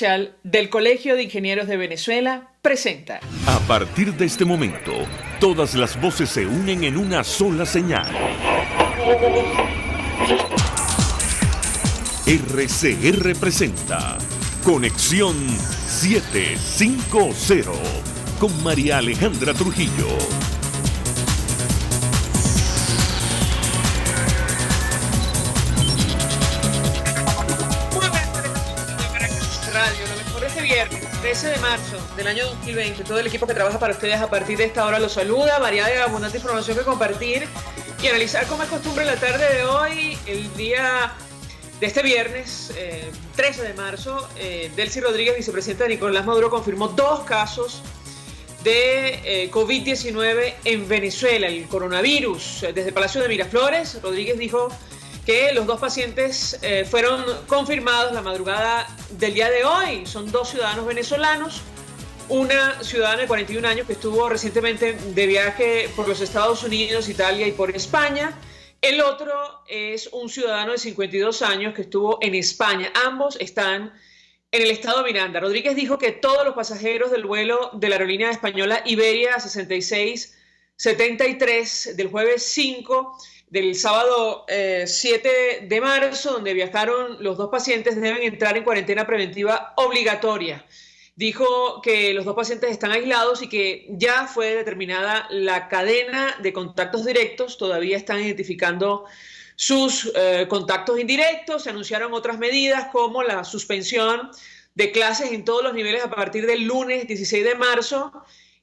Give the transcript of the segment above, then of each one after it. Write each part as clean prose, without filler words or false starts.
Del Colegio de Ingenieros de Venezuela presenta. A partir de este momento, todas las voces se unen en una sola señal. RCR presenta Conexión 750 con María Alejandra Trujillo. Viernes 13 de marzo del año 2020, todo el equipo que trabaja para ustedes a partir de esta hora los saluda, variada y abundante información que compartir y analizar como es costumbre la tarde de hoy, el día de este viernes 13 de marzo. Delcy Rodríguez, vicepresidenta de Nicolás Maduro, confirmó 2 casos de COVID-19 en Venezuela, el coronavirus. Desde Palacio de Miraflores, Rodríguez dijo que los 2 pacientes fueron confirmados la madrugada del día de hoy. Son 2 ciudadanos venezolanos, una ciudadana de 41 años que estuvo recientemente de viaje por los Estados Unidos, Italia y por España. El otro es un ciudadano de 52 años que estuvo en España. Ambos están en el estado de Miranda. Rodríguez dijo que todos los pasajeros del vuelo de la aerolínea española Iberia 6673 del jueves 5 del sábado 7 de marzo, donde viajaron los 2 pacientes, deben entrar en cuarentena preventiva obligatoria. Dijo que los 2 pacientes están aislados y que ya fue determinada la cadena de contactos directos. Todavía están identificando sus contactos indirectos. Se anunciaron otras medidas como la suspensión de clases en todos los niveles a partir del lunes 16 de marzo.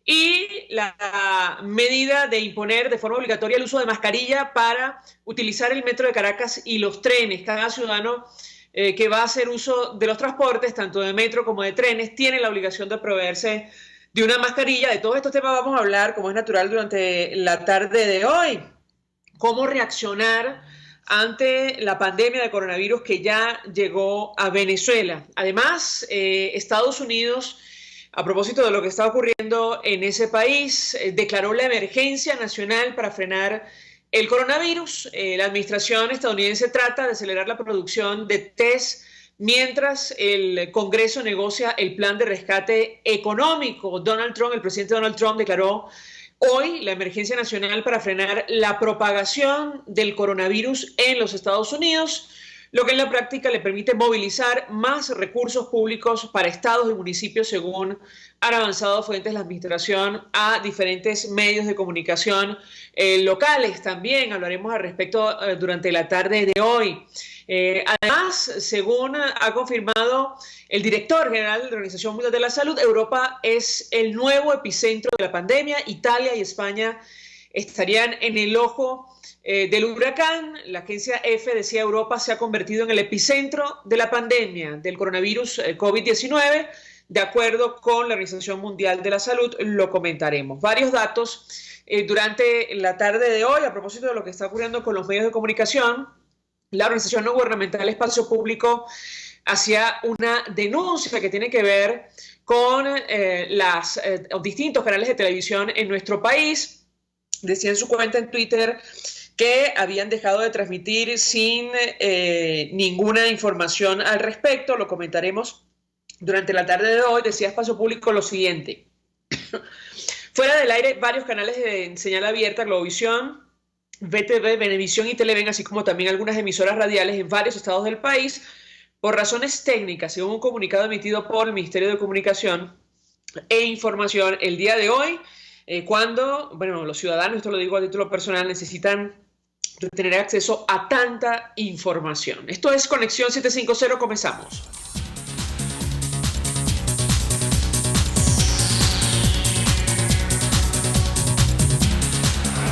Y la medida de imponer de forma obligatoria el uso de mascarilla para utilizar el metro de Caracas y los trenes. Cada ciudadano que va a hacer uso de los transportes, tanto de metro como de trenes, tiene la obligación de proveerse de una mascarilla. De todos estos temas vamos a hablar, como es natural, durante la tarde de hoy. Cómo reaccionar ante la pandemia de coronavirus que ya llegó a Venezuela. Además, Estados Unidos, a propósito de lo que está ocurriendo en ese país, declaró la emergencia nacional para frenar el coronavirus. La administración estadounidense trata de acelerar la producción de test mientras el Congreso negocia el plan de rescate económico. El presidente Donald Trump declaró hoy la emergencia nacional para frenar la propagación del coronavirus en los Estados Unidos, lo que en la práctica le permite movilizar más recursos públicos para estados y municipios, según han avanzado fuentes de la administración a diferentes medios de comunicación locales. También hablaremos al respecto durante la tarde de hoy. Además, según ha confirmado el director general de la Organización Mundial de la Salud, Europa es el nuevo epicentro de la pandemia. Italia y España estarían en el ojo del huracán. La agencia EFE decía Europa se ha convertido en el epicentro de la pandemia del coronavirus COVID-19. De acuerdo con la Organización Mundial de la Salud, lo comentaremos. Varios datos durante la tarde de hoy a propósito de lo que está ocurriendo con los medios de comunicación. La organización no gubernamental Espacio Público hacía una denuncia que tiene que ver con los distintos canales de televisión en nuestro país. Decía en su cuenta en Twitter que habían dejado de transmitir sin ninguna información al respecto. Lo comentaremos durante la tarde de hoy. Decía Espacio Público lo siguiente: fuera del aire, varios canales de señal abierta, Globovisión, VTV, Venevisión y Televen, así como también algunas emisoras radiales en varios estados del país, por razones técnicas, según un comunicado emitido por el Ministerio de Comunicación e Información el día de hoy, cuando, los ciudadanos, esto lo digo a título personal, necesitan tener acceso a tanta información. Esto es Conexión 750, comenzamos.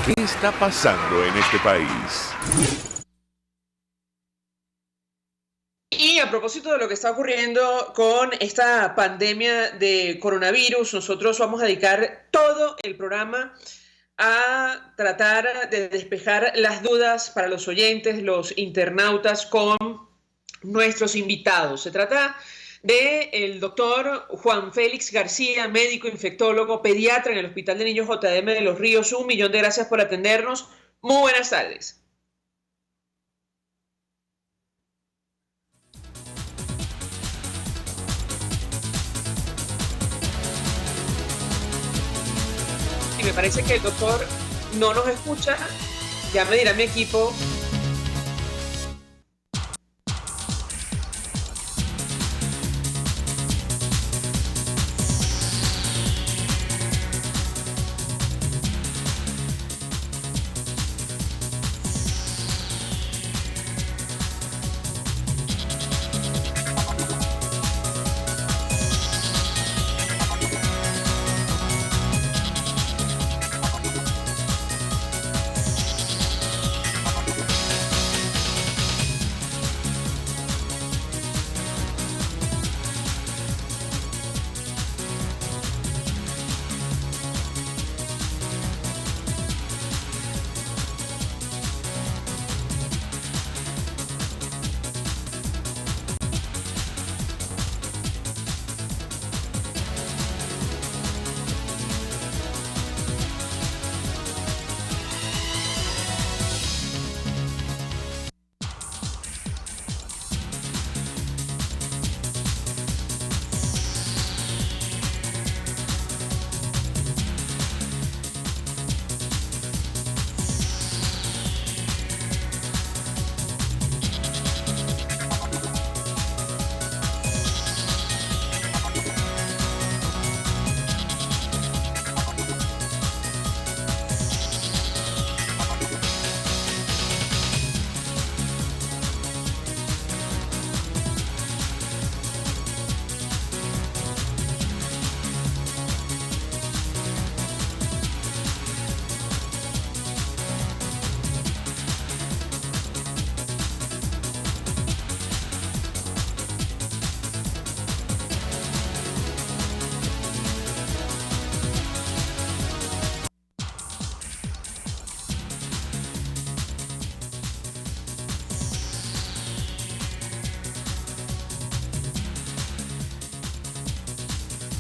¿Qué está pasando en este país? Y a propósito de lo que está ocurriendo con esta pandemia de coronavirus, nosotros vamos a dedicar todo el programa a tratar de despejar las dudas para los oyentes, los internautas, con nuestros invitados. Se trata del doctor Juan Félix García, médico infectólogo, pediatra en el Hospital de Niños JM de Los Ríos. 1.000.000 de gracias por atendernos. Muy buenas tardes. me parece que el doctor no nos escucha. Ya me dirá mi equipo.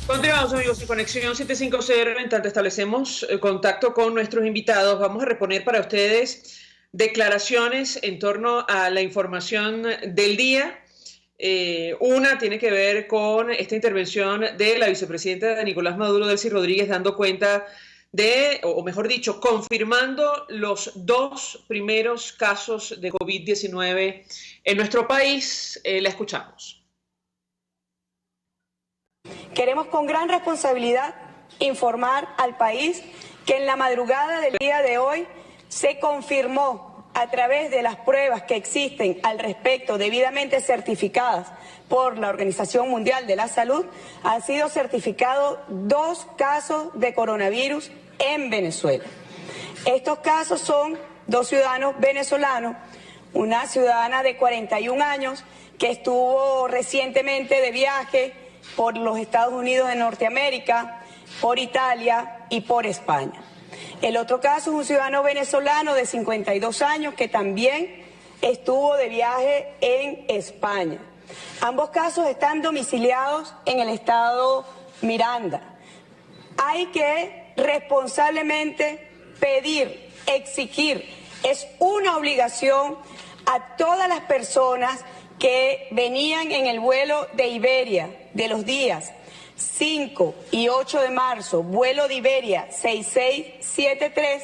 Continuamos, amigos, en Conexión 750. En tanto establecemos contacto con nuestros invitados, vamos a reponer para ustedes declaraciones en torno a la información del día. Una tiene que ver con esta intervención de la vicepresidenta Nicolás Maduro Delcy Rodríguez, dando cuenta de, o mejor dicho, confirmando los 2 primeros casos de COVID-19 en nuestro país. La escuchamos. Queremos con gran responsabilidad informar al país que en la madrugada del día de hoy se confirmó a través de las pruebas que existen al respecto, debidamente certificadas por la Organización Mundial de la Salud, han sido certificados 2 casos de coronavirus en Venezuela. Estos casos son 2 ciudadanos venezolanos, una ciudadana de 41 años que estuvo recientemente de viaje por los Estados Unidos de Norteamérica, por Italia y por España. El otro caso es un ciudadano venezolano de 52 años que también estuvo de viaje en España. Ambos casos están domiciliados en el estado Miranda. Hay que responsablemente pedir, exigir, es una obligación a todas las personas que venían en el vuelo de Iberia de los días 5 y 8 de marzo, vuelo de Iberia 6673,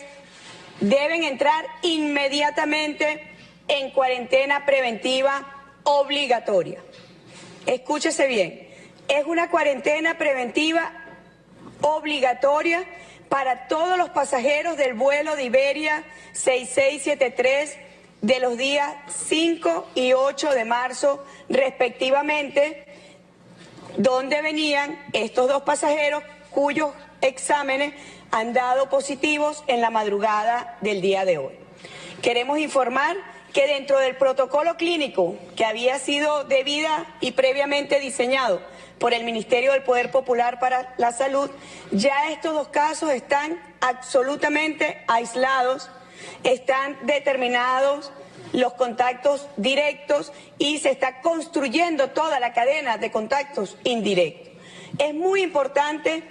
deben entrar inmediatamente en cuarentena preventiva obligatoria. Escúchese bien, es una cuarentena preventiva obligatoria para todos los pasajeros del vuelo de Iberia 6673 de los días 5 y 8 de marzo respectivamente, donde venían estos 2 pasajeros cuyos exámenes han dado positivos en la madrugada del día de hoy. Queremos informar que dentro del protocolo clínico que había sido debida y previamente diseñado por el Ministerio del Poder Popular para la Salud, ya estos 2 casos están absolutamente aislados, están determinados los contactos directos y se está construyendo toda la cadena de contactos indirectos. Es muy importante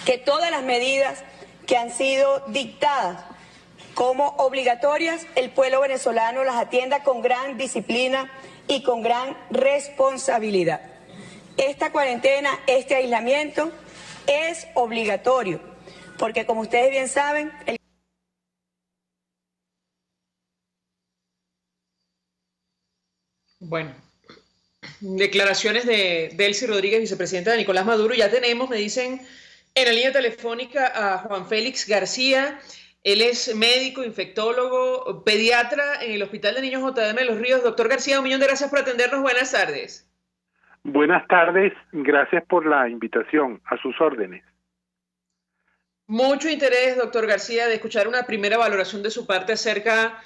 que todas las medidas que han sido dictadas como obligatorias, el pueblo venezolano las atienda con gran disciplina y con gran responsabilidad. Esta cuarentena, este aislamiento es obligatorio, porque como ustedes bien saben, Bueno, declaraciones de Delcy Rodríguez, vicepresidenta de Nicolás Maduro. Ya tenemos, me dicen, en la línea telefónica a Juan Félix García. Él es médico, infectólogo, pediatra en el Hospital de Niños JM de Los Ríos. Doctor García, un millón de gracias por atendernos. Buenas tardes. Buenas tardes, gracias por la invitación, a sus órdenes. Mucho interés, doctor García, de escuchar una primera valoración de su parte acerca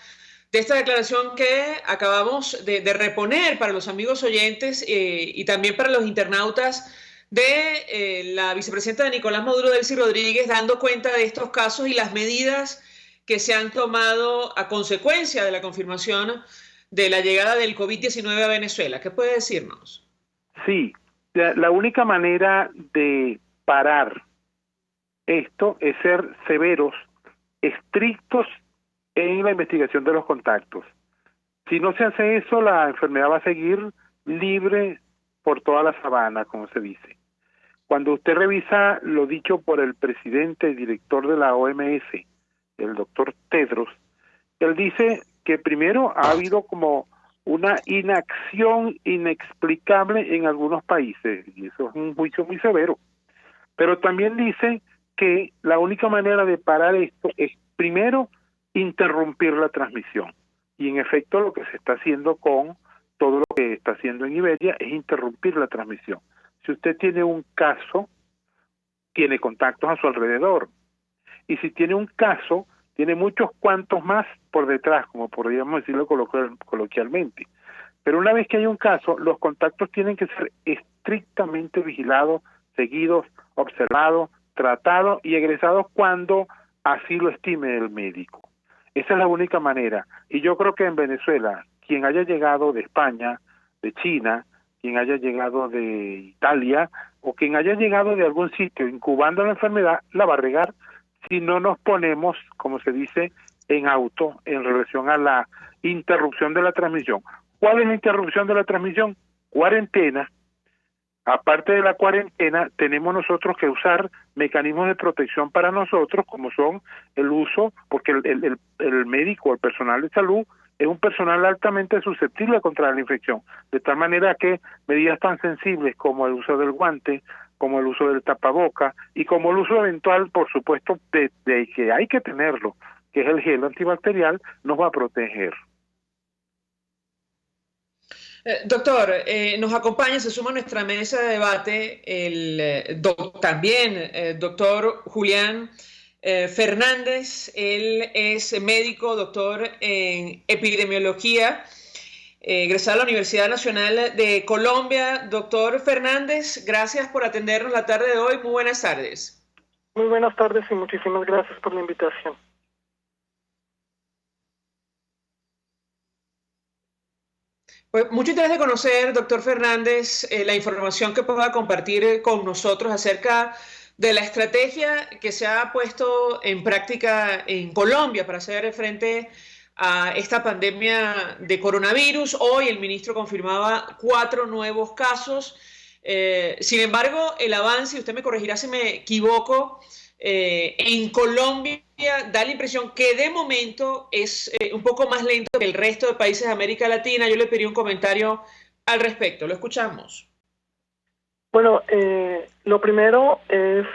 de esta declaración que acabamos de reponer para los amigos oyentes y también para los internautas de la vicepresidenta de Nicolás Maduro, Delcy Rodríguez, dando cuenta de estos casos y las medidas que se han tomado a consecuencia de la confirmación de la llegada del COVID-19 a Venezuela. ¿Qué puede decirnos? Sí, la única manera de parar esto es ser severos, estrictos en la investigación de los contactos. Si no se hace eso, la enfermedad va a seguir libre por toda la sabana, como se dice. Cuando usted revisa lo dicho por el presidente y director de la OMS, el doctor Tedros, él dice que primero ha habido como una inacción inexplicable en algunos países, y eso es un juicio muy severo. Pero también dice que la única manera de parar esto es primero interrumpir la transmisión. Y en efecto lo que se está haciendo con todo lo que está haciendo en Iberia es interrumpir la transmisión. Si usted tiene un caso, tiene contactos a su alrededor. Y si tiene un caso, tiene muchos cuantos más por detrás, como podríamos decirlo coloquialmente. Pero una vez que hay un caso, los contactos tienen que ser estrictamente vigilados, seguidos, observados, tratados y egresados cuando así lo estime el médico. Esa es la única manera. Y yo creo que en Venezuela, quien haya llegado de España, de China, quien haya llegado de Italia o quien haya llegado de algún sitio incubando la enfermedad, la va a regar si no nos ponemos, como se dice, en auto en relación a la interrupción de la transmisión. ¿Cuál es la interrupción de la transmisión? Cuarentena. Aparte de la cuarentena, tenemos nosotros que usar mecanismos de protección para nosotros, como son el uso, porque el médico, el personal de salud, es un personal altamente susceptible contra la infección, de tal manera que medidas tan sensibles como el uso del guante, como el uso del tapaboca y como el uso eventual, por supuesto, de que hay que tenerlo, que es el gel antibacterial, nos va a proteger. Doctor, nos acompaña, se suma a nuestra mesa de debate el doctor Julián Fernández. Él es médico, doctor en epidemiología, egresado de la Universidad Nacional de Colombia. Doctor Fernández, gracias por atendernos la tarde de hoy. Muy buenas tardes. Muy buenas tardes y muchísimas gracias por la invitación. Pues mucho interés de conocer, doctor Fernández, la información que pueda compartir con nosotros acerca de la estrategia que se ha puesto en práctica en Colombia para hacer frente a esta pandemia de coronavirus. Hoy el ministro confirmaba 4 nuevos casos. Sin embargo, el avance, y usted me corregirá si me equivoco, en Colombia da la impresión que de momento es un poco más lento que el resto de países de América Latina. Yo le pedí un comentario al respecto. Lo escuchamos. Bueno, lo primero es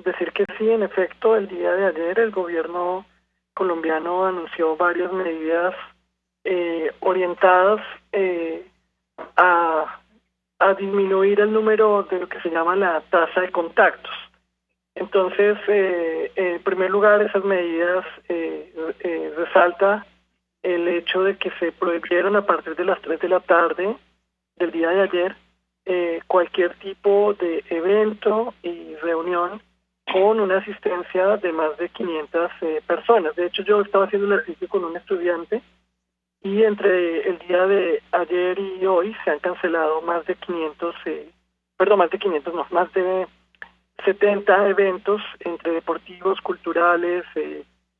decir que sí, en efecto, el día de ayer el gobierno colombiano anunció varias medidas orientadas a disminuir el número de lo que se llama la tasa de contactos. Entonces, en primer lugar, esas medidas resalta el hecho de que se prohibieron a partir de las 3 de la tarde del día de ayer cualquier tipo de evento y reunión con una asistencia de más de 500 personas. De hecho, yo estaba haciendo un ejercicio con un estudiante y entre el día de ayer y hoy se han cancelado más de 70 eventos entre deportivos, culturales,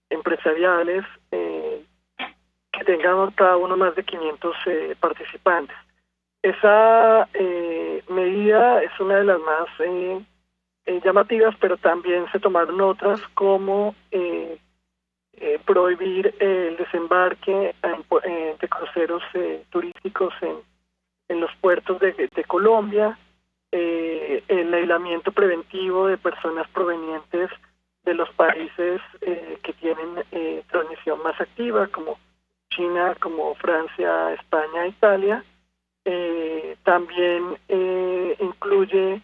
empresariales, que tengan cada uno más de 500 participantes. Esa medida es una de las más llamativas, pero también se tomaron otras como prohibir el desembarque de cruceros turísticos en los puertos de Colombia, el aislamiento preventivo de personas provenientes de los países que tienen transmisión más activa, como China, como Francia, España, Italia. También incluye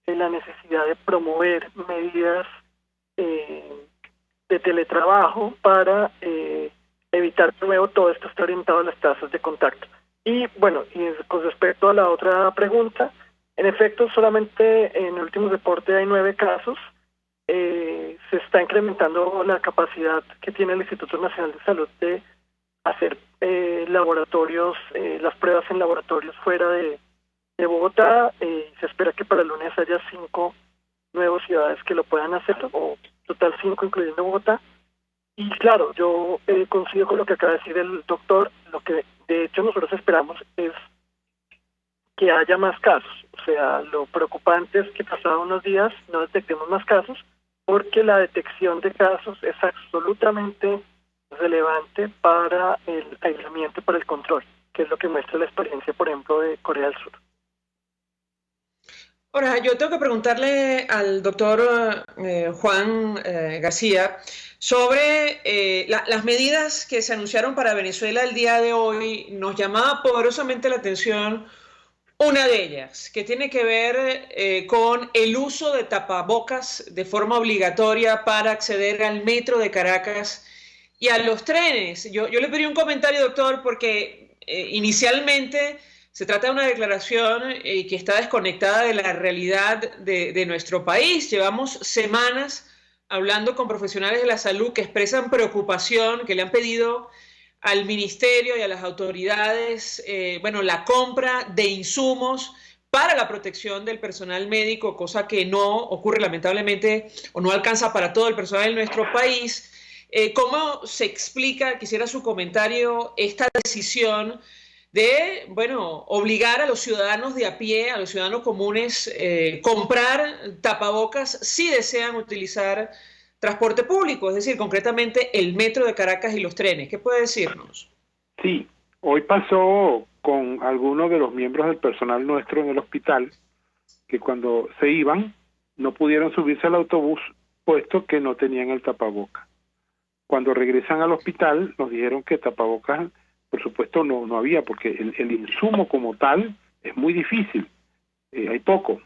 la necesidad de promover medidas de teletrabajo para evitar de nuevo todo esto está orientado a las tasas de contacto. Y bueno, y con respecto a la otra pregunta, en efecto solamente en el último reporte hay 9 casos. Se está incrementando la capacidad que tiene el Instituto Nacional de Salud de hacer laboratorios, las pruebas en laboratorios fuera de Bogotá. Se espera que para el lunes haya 5 nuevas ciudades que lo puedan hacer, o total 5 incluyendo Bogotá. Y claro, yo coincido con lo que acaba de decir el doctor. Lo que de hecho nosotros esperamos es que haya más casos. O sea, lo preocupante es que pasados unos días no detectemos más casos, porque la detección de casos es absolutamente relevante para el aislamiento, para el control, que es lo que muestra la experiencia, por ejemplo, de Corea del Sur. Ahora, yo tengo que preguntarle al doctor Juan García sobre las medidas que se anunciaron para Venezuela el día de hoy. Nos llamaba poderosamente la atención una de ellas, que tiene que ver con el uso de tapabocas de forma obligatoria para acceder al metro de Caracas y a los trenes. Yo le pedí un comentario, doctor, porque inicialmente se trata de una declaración que está desconectada de la realidad de nuestro país. Llevamos semanas hablando con profesionales de la salud que expresan preocupación, que le han pedido al ministerio y a las autoridades, la compra de insumos para la protección del personal médico, cosa que no ocurre lamentablemente o no alcanza para todo el personal en nuestro país. ¿Cómo se explica, quisiera su comentario, esta decisión de, obligar a los ciudadanos de a pie, a los ciudadanos comunes, comprar tapabocas si desean utilizar transporte público, es decir, concretamente el metro de Caracas y los trenes? ¿Qué puede decirnos? Sí, hoy pasó con algunos de los miembros del personal nuestro en el hospital, que cuando se iban no pudieron subirse al autobús puesto que no tenían el tapaboca. Cuando regresan al hospital nos dijeron que tapabocas, por supuesto, no había, porque el insumo como tal es muy difícil, hay poco.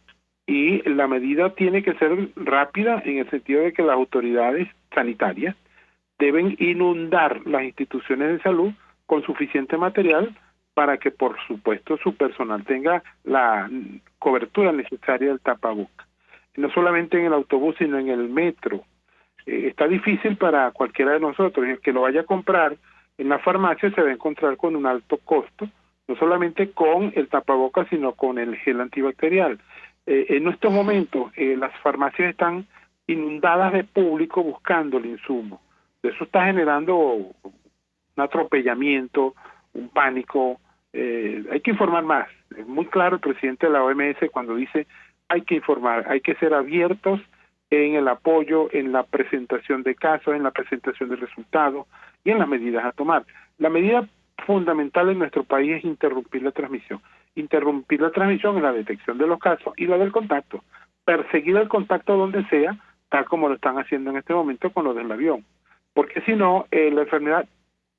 Y la medida tiene que ser rápida en el sentido de que las autoridades sanitarias deben inundar las instituciones de salud con suficiente material para que, por supuesto, su personal tenga la cobertura necesaria del tapaboca. No solamente en el autobús, sino en el metro. Está difícil para cualquiera de nosotros. El que lo vaya a comprar en la farmacia se va a encontrar con un alto costo, no solamente con el tapaboca, sino con el gel antibacterial. En estos momentos las farmacias están inundadas de público buscando el insumo. Eso está generando un atropellamiento, un pánico. Hay que informar más. Es muy claro el presidente de la OMS cuando dice hay que informar, hay que ser abiertos en el apoyo, en la presentación de casos, en la presentación de resultados y en las medidas a tomar. La medida fundamental en nuestro país es interrumpir la transmisión. Interrumpir la transmisión en la detección de los casos y la del contacto. Perseguir el contacto donde sea, tal como lo están haciendo en este momento con lo del avión. Porque si no, la enfermedad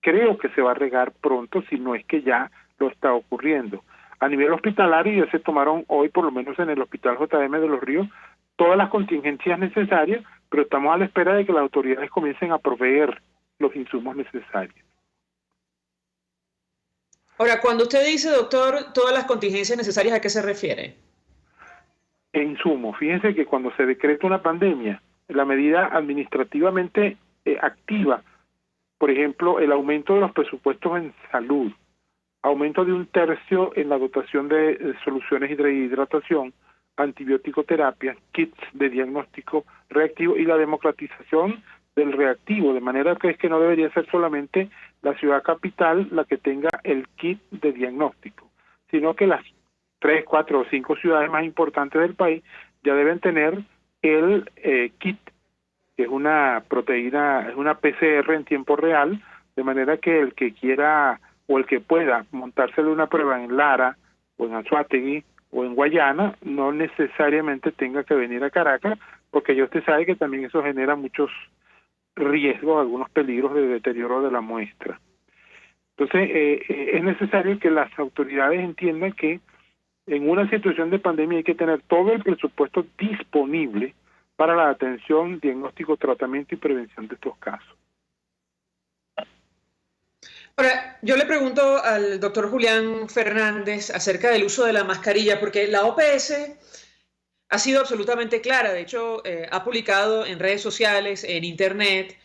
creo que se va a regar pronto, si no es que ya lo está ocurriendo. A nivel hospitalario ya se tomaron hoy, por lo menos en el Hospital JM de Los Ríos, todas las contingencias necesarias, pero estamos a la espera de que las autoridades comiencen a proveer los insumos necesarios. Ahora, cuando usted dice, doctor, todas las contingencias necesarias, ¿a qué se refiere? En sumo, fíjense que cuando se decreta una pandemia, la medida administrativamente activa, por ejemplo, el aumento de los presupuestos en salud, aumento de 1/3 en la dotación de soluciones de hidratación, antibiótico-terapia, kits de diagnóstico reactivo y la democratización del reactivo, de manera que es que no debería ser solamente la ciudad capital la que tenga el kit de diagnóstico, sino que las 3, 4 o 5 ciudades más importantes del país ya deben tener el kit, que es una proteína, es una PCR en tiempo real, de manera que el que quiera o el que pueda montársele una prueba en Lara o en Anzoátegui o en Guayana, no necesariamente tenga que venir a Caracas, porque ya usted sabe que también eso genera muchos riesgos, algunos peligros de deterioro de la muestra. Entonces, es necesario que las autoridades entiendan que en una situación de pandemia hay que tener todo el presupuesto disponible para la atención, diagnóstico, tratamiento y prevención de estos casos. Ahora, yo le pregunto al doctor Julián Fernández acerca del uso de la mascarilla, porque la OPS ha sido absolutamente clara. De hecho, ha publicado en redes sociales, en internet,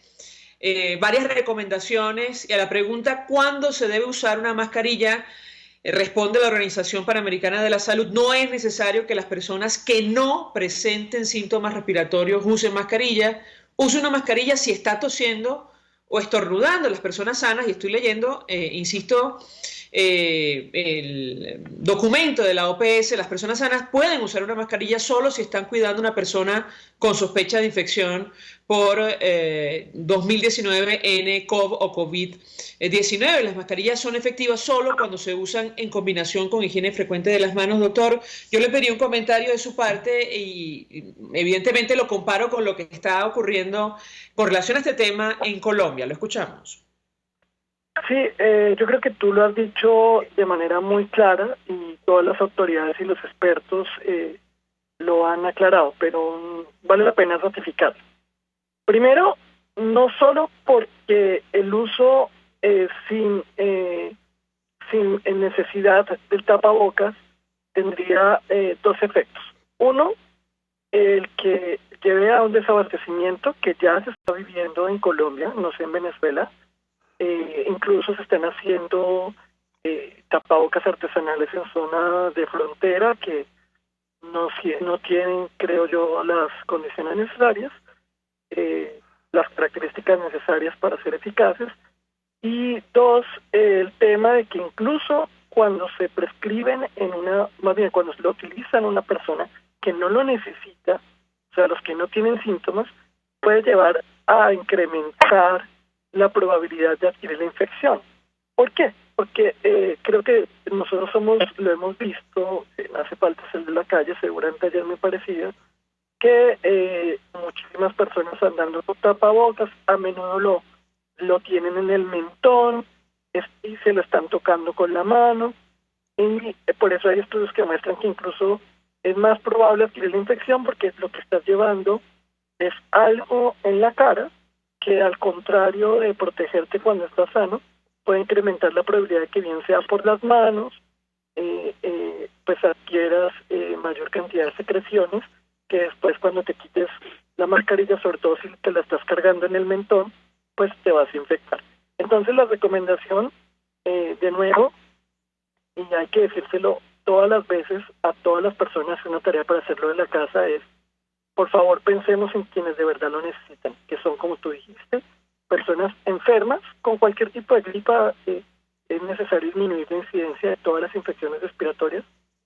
varias recomendaciones, y a la pregunta ¿cuándo se debe usar una mascarilla? Responde la Organización Panamericana de la Salud: no es necesario que las personas que no presenten síntomas respiratorios usen mascarilla. Use una mascarilla si está tosiendo o estornudando. Las personas sanas, y estoy leyendo, insisto, el documento de la OPS, las personas sanas pueden usar una mascarilla solo si están cuidando a una persona con sospecha de infección por 2019 nCoV o COVID-19. Las mascarillas son efectivas solo cuando se usan en combinación con higiene frecuente de las manos. Doctor, yo le pedí un comentario de su parte y evidentemente lo comparo con lo que está ocurriendo con relación a este tema en Colombia. Lo escuchamos. Sí, yo creo que tú lo has dicho de manera muy clara y todas las autoridades y los expertos lo han aclarado, pero vale la pena ratificar. Primero, no solo porque el uso sin necesidad del tapabocas tendría dos efectos. Uno, el que lleve a un desabastecimiento que ya se está viviendo en Colombia, no sé en Venezuela. Incluso se están haciendo tapabocas artesanales en zona de frontera que no tienen, creo yo, las condiciones necesarias, las características necesarias para ser eficaces. Y dos, el tema de que incluso cuando se prescriben más bien cuando se lo utilizan una persona que no lo necesita, o sea, los que no tienen síntomas, puede llevar a incrementar la probabilidad de adquirir la infección. ¿Por qué? Porque creo que nosotros lo hemos visto, hace falta salir de la calle, seguramente ayer me parecía, que muchísimas personas andando con tapabocas, a menudo lo tienen en el mentón y se lo están tocando con la mano, y por eso hay estudios que muestran que incluso es más probable adquirir la infección porque lo que estás llevando es algo en la cara que, al contrario de protegerte cuando estás sano, puede incrementar la probabilidad de que bien sea por las manos, pues adquieras mayor cantidad de secreciones que después cuando te quites la mascarilla, sobre todo si te la estás cargando en el mentón, pues te vas a infectar. Entonces la recomendación, de nuevo, y hay que decírselo todas las veces a todas las personas, una tarea para hacerlo en la casa es: por favor, pensemos en quienes de verdad lo necesitan, que son, como tú dijiste, personas enfermas con cualquier tipo de gripa. Es necesario disminuir la incidencia de todas las infecciones respiratorias.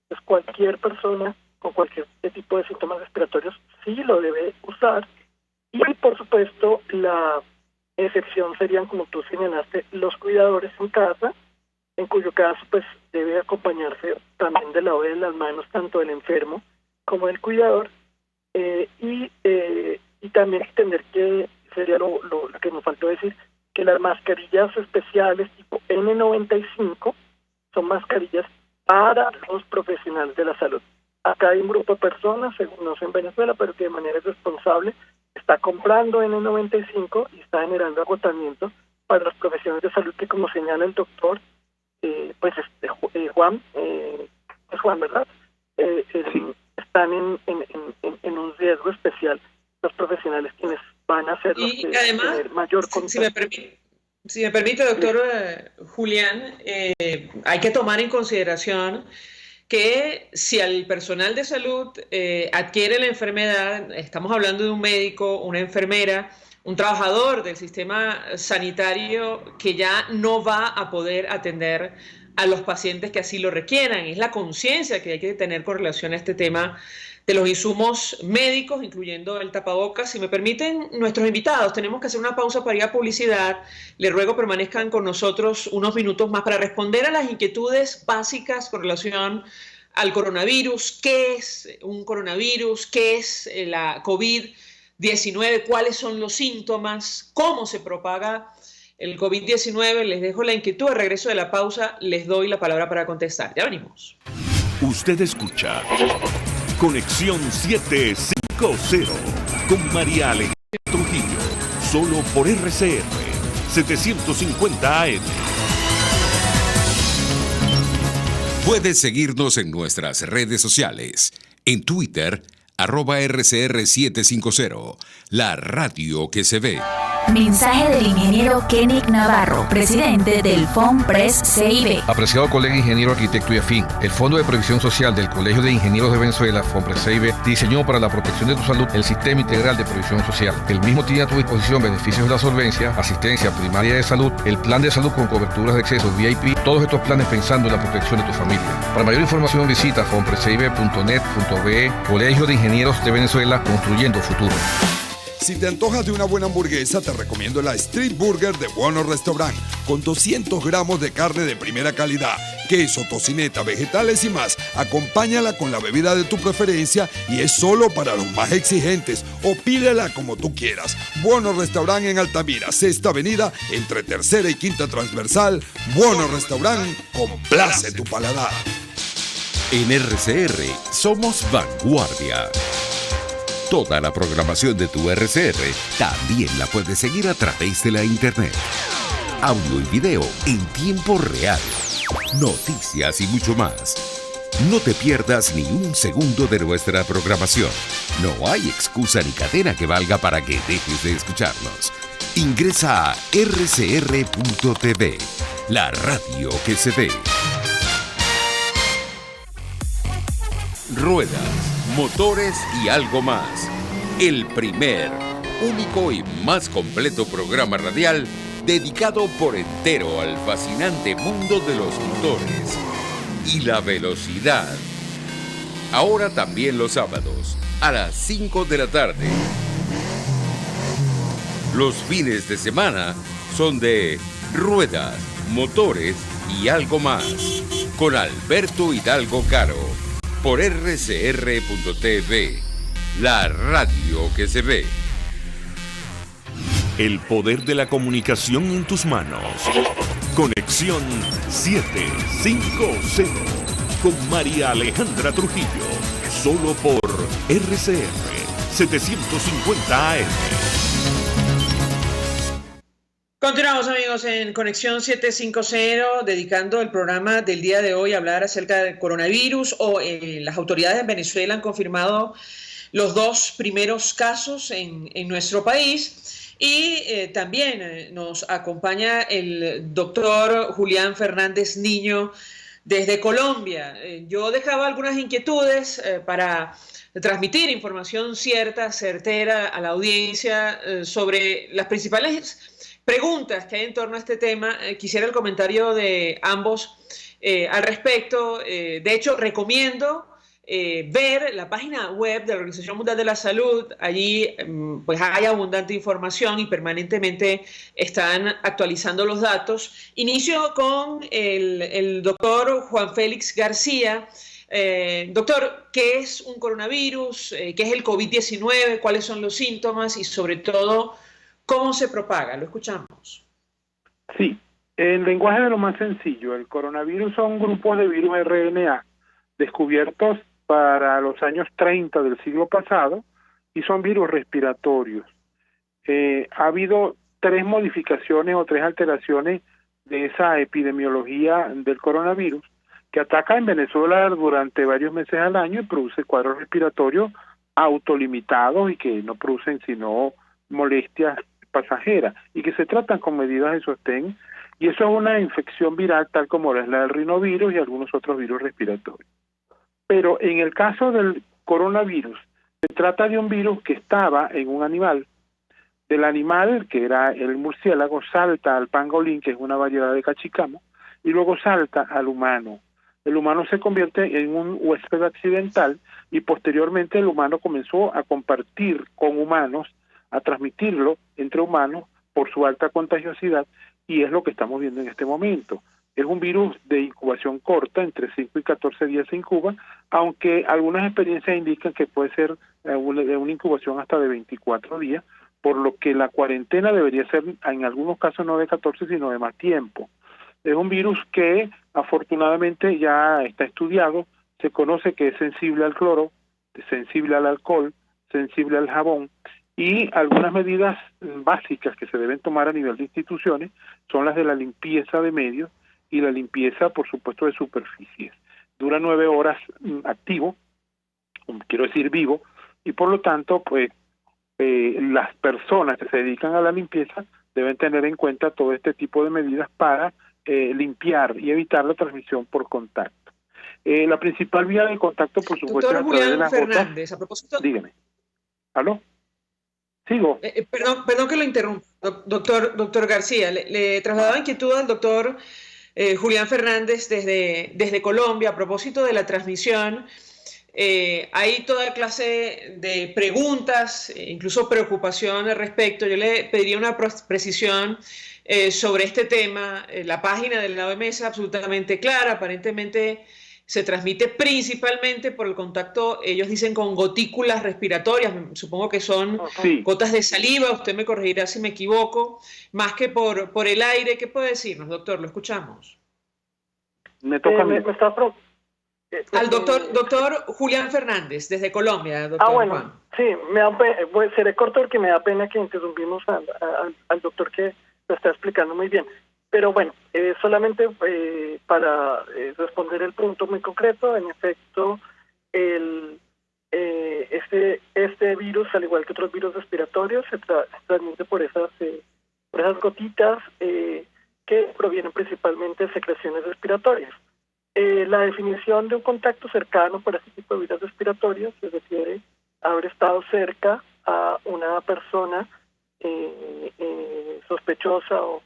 Pues cualquier persona con cualquier tipo de síntomas respiratorios sí lo debe usar. Y, por supuesto, la excepción serían, como tú señalaste, los cuidadores en casa, en cuyo caso pues debe acompañarse también del lavado de las manos tanto del enfermo como del cuidador. Y también entender que sería lo que nos faltó decir, que las mascarillas especiales tipo N95 son mascarillas para los profesionales de la salud. Acá hay un grupo de personas, según no sé en Venezuela, pero que de manera irresponsable está comprando N95 y está generando agotamiento para los profesionales de salud que, como señala el doctor, Juan, es Juan, ¿verdad? Sí. Están en un riesgo especial los profesionales quienes van a ser los que además, tener mayor contacto. Si me permite, doctor Julián, hay que tomar en consideración que si al personal de salud adquiere la enfermedad, estamos hablando de un médico, una enfermera, un trabajador del sistema sanitario que ya no va a poder atender a los pacientes que así lo requieran. Es la conciencia que hay que tener con relación a este tema de los insumos médicos, incluyendo el tapabocas. Si me permiten, nuestros invitados, tenemos que hacer una pausa para ir a publicidad. Les ruego permanezcan con nosotros unos minutos más para responder a las inquietudes básicas con relación al coronavirus. ¿Qué es un coronavirus? ¿Qué es la COVID-19? ¿Cuáles son los síntomas? ¿Cómo se propaga el COVID-19? Les dejo la inquietud. Al regreso de la pausa les doy la palabra para contestar. Ya venimos. Usted escucha Conexión 750 con María Alejandra Trujillo, solo por RCR 750 AM. Puedes seguirnos en nuestras redes sociales. En Twitter, @RCR750, la radio que se ve. Mensaje del ingeniero Kenick Navarro, presidente del FOMPRES CIB. Apreciado colega ingeniero, arquitecto y afín, el Fondo de Previsión Social del Colegio de Ingenieros de Venezuela, FOMPRES CIB, diseñó para la protección de tu salud el Sistema Integral de Previsión Social. El mismo tiene a tu disposición beneficios de la solvencia, asistencia primaria de salud, el plan de salud con coberturas de acceso VIP, todos estos planes pensando en la protección de tu familia. Para mayor información visita fomprescib.net.be, Colegio de Ingenieros de Venezuela, construyendo futuro. Si te antojas de una buena hamburguesa, te recomiendo la Street Burger de Buono Restaurant, con 200 gramos de carne de primera calidad, queso, tocineta, vegetales y más. Acompáñala con la bebida de tu preferencia y es solo para los más exigentes, o pídela como tú quieras. Buono Restaurant en Altamira, Sexta Avenida, entre Tercera y Quinta Transversal. Buono Restaurant, complace tu paladar. En RCR somos vanguardia. Toda la programación de tu RCR también la puedes seguir a través de la internet. Audio y video en tiempo real. Noticias y mucho más. No te pierdas ni un segundo de nuestra programación. No hay excusa ni cadena que valga para que dejes de escucharnos. Ingresa a rcr.tv, la radio que se ve. Ruedas, motores y algo más. El primer, único y más completo programa radial dedicado por entero al fascinante mundo de los motores y la velocidad. Ahora también los sábados, a las 5 de la tarde. Los fines de semana son de ruedas, motores y algo más. Con Alberto Hidalgo Caro. Por rcr.tv, la radio que se ve. El poder de la comunicación en tus manos. Conexión 750 con María Alejandra Trujillo, solo por RCR 750 AM. Continuamos, amigos, en Conexión 750, dedicando el programa del día de hoy a hablar acerca del coronavirus. Las autoridades en Venezuela han confirmado los 2 primeros casos en nuestro país. Y también nos acompaña el doctor Julián Fernández Niño desde Colombia. Yo dejaba algunas inquietudes para transmitir información cierta, certera a la audiencia sobre las principales preguntas que hay en torno a este tema. Quisiera el comentario de ambos al respecto. De hecho, recomiendo ver la página web de la Organización Mundial de la Salud. Allí pues hay abundante información y permanentemente están actualizando los datos. Inicio con el doctor Juan Félix García. Doctor, ¿qué es un coronavirus? ¿Qué es el COVID-19? ¿Cuáles son los síntomas? Y sobre todo, ¿cómo se propaga? Lo escuchamos. Sí, en lenguaje de lo más sencillo, el coronavirus son grupos de virus RNA descubiertos para los años 30 del siglo pasado y son virus respiratorios. Ha habido 3 modificaciones o 3 alteraciones de esa epidemiología del coronavirus que ataca en Venezuela durante varios meses al año y produce cuadros respiratorios autolimitados y que no producen sino molestias pasajeras y que se tratan con medidas de sostén, y eso es una infección viral tal como es la del rinovirus y algunos otros virus respiratorios. Pero en el caso del coronavirus, se trata de un virus que estaba en un animal. Del animal, que era el murciélago, salta al pangolín, que es una variedad de cachicamo, y luego salta al humano. el humano se convierte en un huésped accidental y posteriormente el humano comenzó a compartir con humanos, a transmitirlo entre humanos por su alta contagiosidad, y es lo que estamos viendo en este momento. Es un virus de incubación corta, entre 5 y 14 días se incuba, aunque algunas experiencias indican que puede ser de una incubación hasta de 24 días, por lo que la cuarentena debería ser en algunos casos no de 14, sino de más tiempo. Es un virus que afortunadamente ya está estudiado, se conoce que es sensible al cloro, sensible al alcohol, sensible al jabón, y algunas medidas básicas que se deben tomar a nivel de instituciones son las de la limpieza de medios y la limpieza, por supuesto, de superficies. Dura 9 horas activo, quiero decir vivo, y por lo tanto, pues, las personas que se dedican a la limpieza deben tener en cuenta todo este tipo de medidas para limpiar y evitar la transmisión por contacto. La principal vía de contacto, por supuesto, Doctor es a través de Julián las Fernández, gotas. a propósito... Dígame. ¿Aló? Sigo. Perdón que lo interrumpa, doctor García. Le trasladaba inquietud al doctor Julián Fernández desde Colombia a propósito de la transmisión. Hay toda clase de preguntas, incluso preocupación al respecto. Yo le pediría una precisión sobre este tema. La página de la OMS es absolutamente clara. Aparentemente se transmite principalmente por el contacto, ellos dicen, con gotículas respiratorias. Supongo que son gotas de saliva, usted me corregirá si me equivoco, más que por el aire. ¿Qué puede decirnos, doctor? Lo escuchamos. Me toca a mí. Al doctor Julián Fernández, desde Colombia, doctor bueno, Juan. Sí, seré corto porque me da pena que interrumpimos al doctor que lo está explicando muy bien. Pero bueno, solamente para responder el punto muy concreto, en efecto, este virus, al igual que otros virus respiratorios, se transmite por esas gotitas que provienen principalmente de secreciones respiratorias. La definición de un contacto cercano para este tipo de virus respiratorios se refiere a haber estado cerca a una persona sospechosa o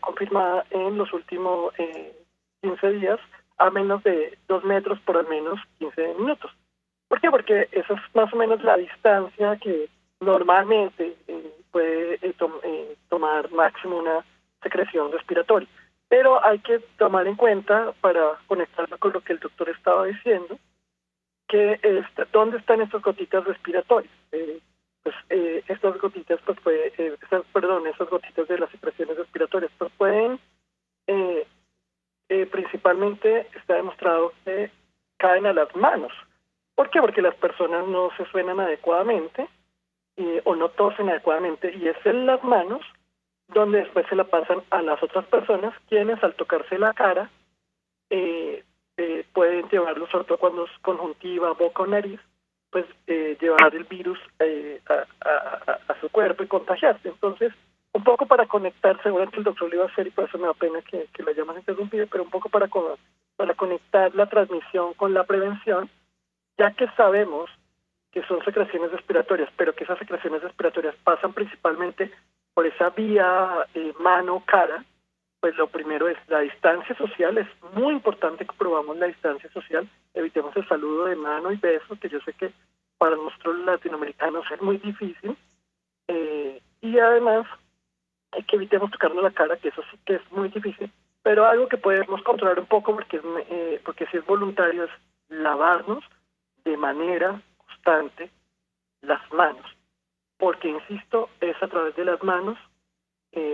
confirmada en los últimos 15 días a menos de 2 metros por al menos 15 minutos. ¿Por qué? Porque esa es más o menos la distancia que normalmente puede tomar máximo una secreción respiratoria. Pero hay que tomar en cuenta, para conectarlo con lo que el doctor estaba diciendo, que ¿dónde están estas gotitas respiratorias? Estas gotitas, esas gotitas de las secreciones respiratorias, pues pueden, principalmente está demostrado que caen a las manos. ¿Por qué? Porque las personas no se suenan adecuadamente o no tosen adecuadamente, y es en las manos donde después se la pasan a las otras personas, quienes al tocarse la cara pueden llevarlo, sobre todo cuando es conjuntiva, boca o nariz, pues llevar el virus a su cuerpo y contagiarse. Entonces, un poco para conectar, seguramente el doctor lo iba a hacer y por eso me da pena que la hayamos interrumpido, pero un poco para conectar la transmisión con la prevención, ya que sabemos que son secreciones respiratorias, pero que esas secreciones respiratorias pasan principalmente por esa vía mano-cara. Pues lo primero es la distancia social. Es muy importante que probamos la distancia social, evitemos el saludo de mano y beso, que yo sé que para nosotros latinoamericanos es muy difícil, y además que evitemos tocarnos la cara, que eso sí que es muy difícil, pero algo que podemos controlar un poco, porque si es voluntario, es lavarnos de manera constante las manos, porque insisto, es a través de las manos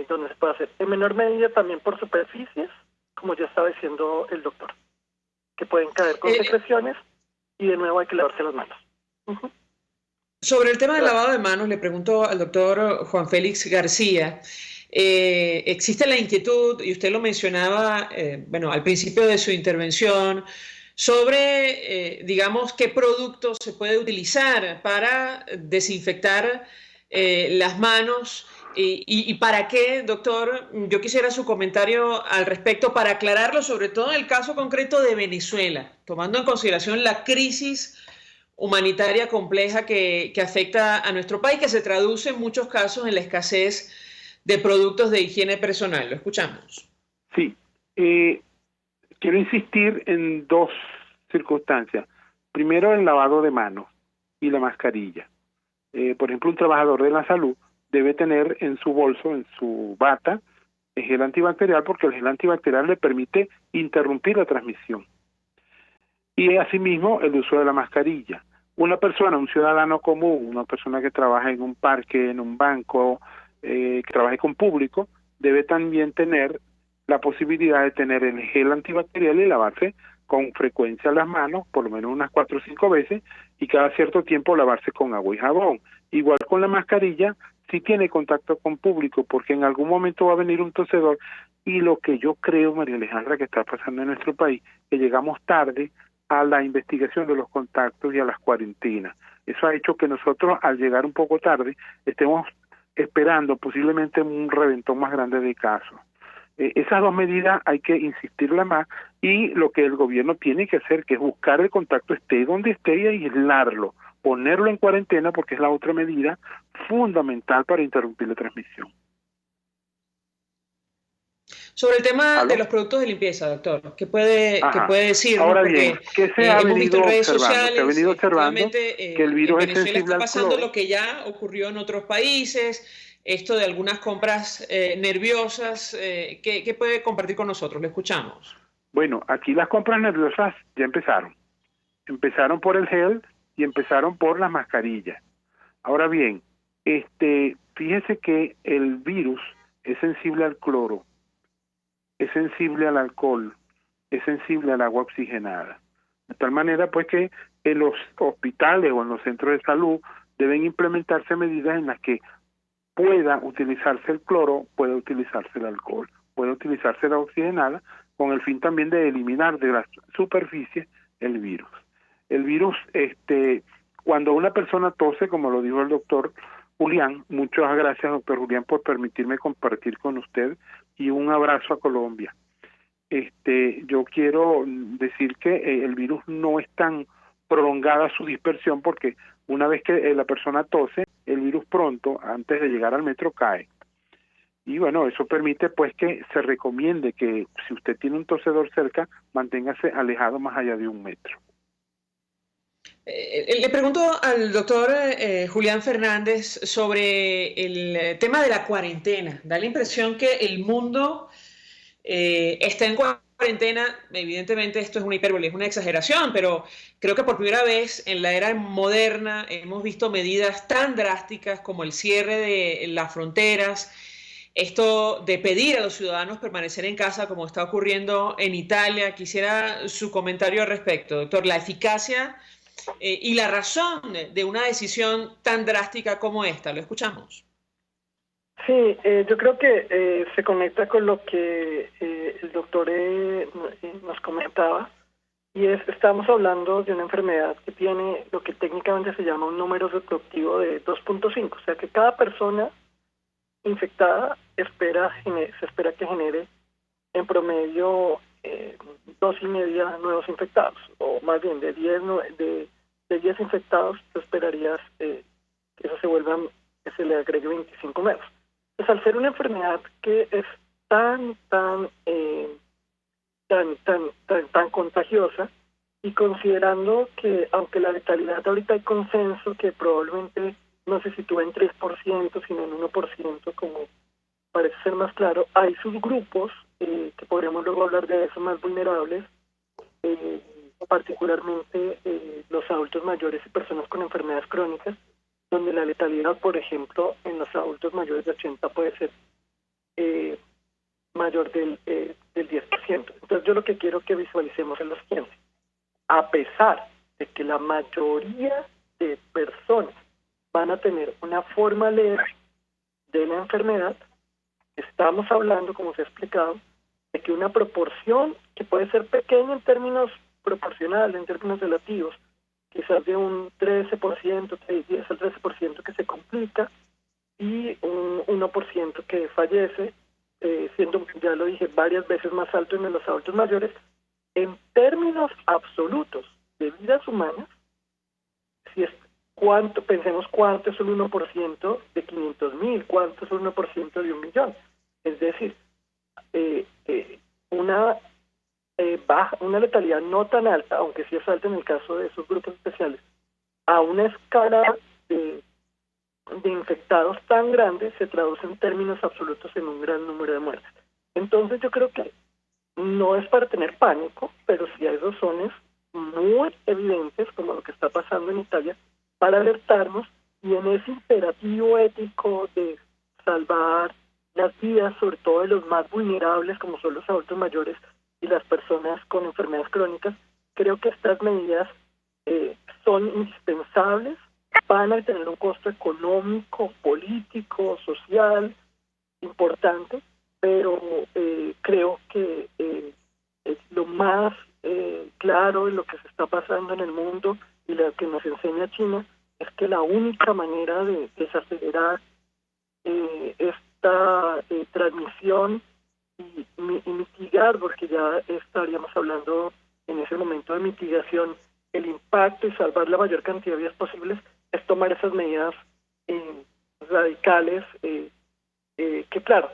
donde se puede hacer, en menor medida también por superficies, como ya estaba diciendo el doctor, que pueden caer con secreciones, y de nuevo hay que lavarse las manos. Sobre el tema del lavado de manos, le pregunto al doctor Juan Félix García. Existe la inquietud, y usted lo mencionaba al principio de su intervención, sobre, digamos, qué productos se puede utilizar para desinfectar las manos y para qué, doctor. Yo quisiera su comentario al respecto para aclararlo, sobre todo en el caso concreto de Venezuela, tomando en consideración la crisis humanitaria compleja que afecta a nuestro país, que se traduce en muchos casos en la escasez de productos de higiene personal. Lo escuchamos. Sí. quiero insistir en dos circunstancias. Primero, el lavado de manos y la mascarilla. Por ejemplo, un trabajador de la salud debe tener en su bolso, en su bata, el gel antibacterial, porque el gel antibacterial le permite interrumpir la transmisión. Y asimismo, el uso de la mascarilla. Una persona, un ciudadano común, una persona que trabaja en un parque, en un banco, que trabaje con público, debe también tener la posibilidad de tener el gel antibacterial y lavarse con frecuencia las manos, por lo menos unas 4 o 5 veces, y cada cierto tiempo lavarse con agua y jabón. Igual con la mascarilla, si tiene contacto con público, porque en algún momento va a venir un tosedor, y lo que yo creo, María Alejandra, que está pasando en nuestro país, que llegamos tarde a la investigación de los contactos y a las cuarentenas. Eso ha hecho que nosotros, al llegar un poco tarde, estemos esperando posiblemente un reventón más grande de casos. Esas dos medidas hay que insistirla más, y lo que el gobierno tiene que hacer, que es buscar el contacto esté donde esté y aislarlo, ponerlo en cuarentena, porque es la otra medida fundamental para interrumpir la transmisión. Sobre el tema ¿Aló? de los productos de limpieza, doctor, ¿qué puede decir? Ahora bien, ¿qué se ha hemos visto venido en redes observando? sociales, Se ha venido observando que el virus en es Venezuela sensible está al pasando cloro. lo que ya ocurrió en otros países, esto de algunas compras nerviosas. ¿Qué puede compartir con nosotros? Le escuchamos. Bueno, aquí las compras nerviosas ya empezaron. Empezaron por el gel y empezaron por las mascarillas. Ahora bien, fíjese que el virus es sensible al cloro, es sensible al alcohol, es sensible al agua oxigenada. De tal manera, pues, que en los hospitales o en los centros de salud deben implementarse medidas en las que pueda utilizarse el cloro, pueda utilizarse el alcohol, pueda utilizarse la oxigenada, con el fin también de eliminar de la superficie el virus. El virus, cuando una persona tose, como lo dijo el doctor Julián, muchas gracias, doctor Julián, por permitirme compartir con usted, y un abrazo a Colombia. Yo quiero decir que el virus no es tan prolongada su dispersión, porque una vez que la persona tose, el virus pronto, antes de llegar al metro, cae. Y bueno, eso permite pues que se recomiende que si usted tiene un tosedor cerca, manténgase alejado más allá de 1 metro. Le pregunto al doctor Julián Fernández sobre el tema de la cuarentena. Da la impresión que el mundo está en cuarentena. Evidentemente esto es una hipérbole, es una exageración, pero creo que por primera vez en la era moderna hemos visto medidas tan drásticas como el cierre de las fronteras, esto de pedir a los ciudadanos permanecer en casa, como está ocurriendo en Italia. Quisiera su comentario al respecto, doctor. La eficacia y la razón de una decisión tan drástica como esta. Lo escuchamos. Sí, yo creo que se conecta con lo que el doctor nos comentaba, y estamos hablando de una enfermedad que tiene lo que técnicamente se llama un número reproductivo de 2.5, o sea que cada persona infectada se espera que genere en promedio 2,5 nuevos infectados, o más bien de 10 infectados, tú esperarías que se le agregue 25 nuevos. Pues al ser una enfermedad que es tan contagiosa, y considerando que aunque la letalidad ahorita hay consenso que probablemente no se sitúa en 3%, sino en 1%, como parece ser más claro, hay subgrupos que podríamos luego hablar de eso, más vulnerables, particularmente los adultos mayores y personas con enfermedades crónicas, donde la letalidad, por ejemplo, en los adultos mayores de 80 puede ser mayor del 10%. Entonces yo lo que quiero que visualicemos es lo siguiente. A pesar de que la mayoría de personas van a tener una forma leve de la enfermedad, estamos hablando, como se ha explicado, de que una proporción que puede ser pequeña en términos proporcionales, en términos relativos, quizás de un 13%, 10 al 13% que se complica, y un 1% que fallece, siendo, ya lo dije, varias veces más alto en los adultos mayores. En términos absolutos de vidas humanas, pensemos cuánto es el 1% de 500,000, cuánto es el 1% de 1 millón. Es decir, una baja, una letalidad no tan alta, aunque sí es alta en el caso de esos grupos especiales, a una escala de infectados tan grande, se traduce en términos absolutos en un gran número de muertes. Entonces yo creo que no es para tener pánico, pero sí hay razones muy evidentes, como lo que está pasando en Italia, para alertarnos, y en ese imperativo ético de salvar las vidas, sobre todo de los más vulnerables, como son los adultos mayores y las personas con enfermedades crónicas, creo que estas medidas son indispensables, van a tener un costo económico, político, social importante, pero creo que lo más claro en lo que se está pasando en el mundo y lo que nos enseña China es que la única manera de desacelerar esta transmisión y mitigar, porque ya estaríamos hablando en ese momento de mitigación, el impacto y salvar la mayor cantidad de vidas posibles, es tomar esas medidas radicales que, claro,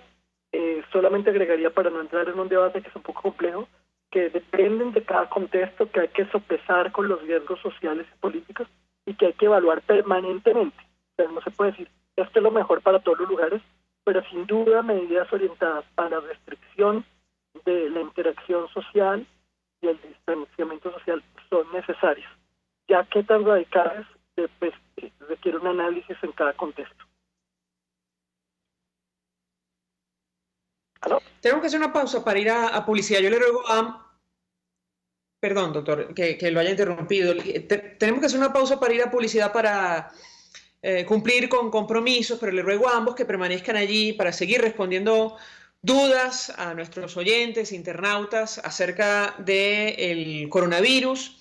solamente agregaría, para no entrar en un debate que es un poco complejo, que dependen de cada contexto, que hay que sopesar con los riesgos sociales y políticos y que hay que evaluar permanentemente. O sea, no se puede decir, esto es lo mejor para todos los lugares, pero sin duda medidas orientadas a la restricción de la interacción social y el distanciamiento social son necesarias, ya que tan radicales pues, requiere un análisis en cada contexto. ¿Aló? Tenemos que hacer una pausa para ir a publicidad. Yo le ruego a... Perdón, doctor, que lo haya interrumpido. Tenemos que hacer una pausa para ir a publicidad para cumplir con compromisos, pero le ruego a ambos que permanezcan allí para seguir respondiendo dudas a nuestros oyentes, internautas, acerca del coronavirus,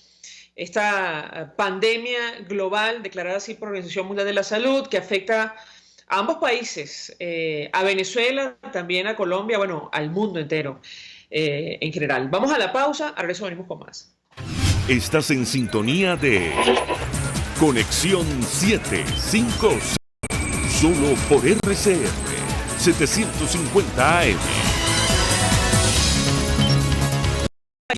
esta pandemia global declarada así por la Organización Mundial de la Salud, que afecta a ambos países, a Venezuela, también a Colombia, bueno, al mundo entero en general. Vamos a la pausa, a regreso venimos con más. Estás en sintonía de Conexión 756, solo por RCR 750 AM.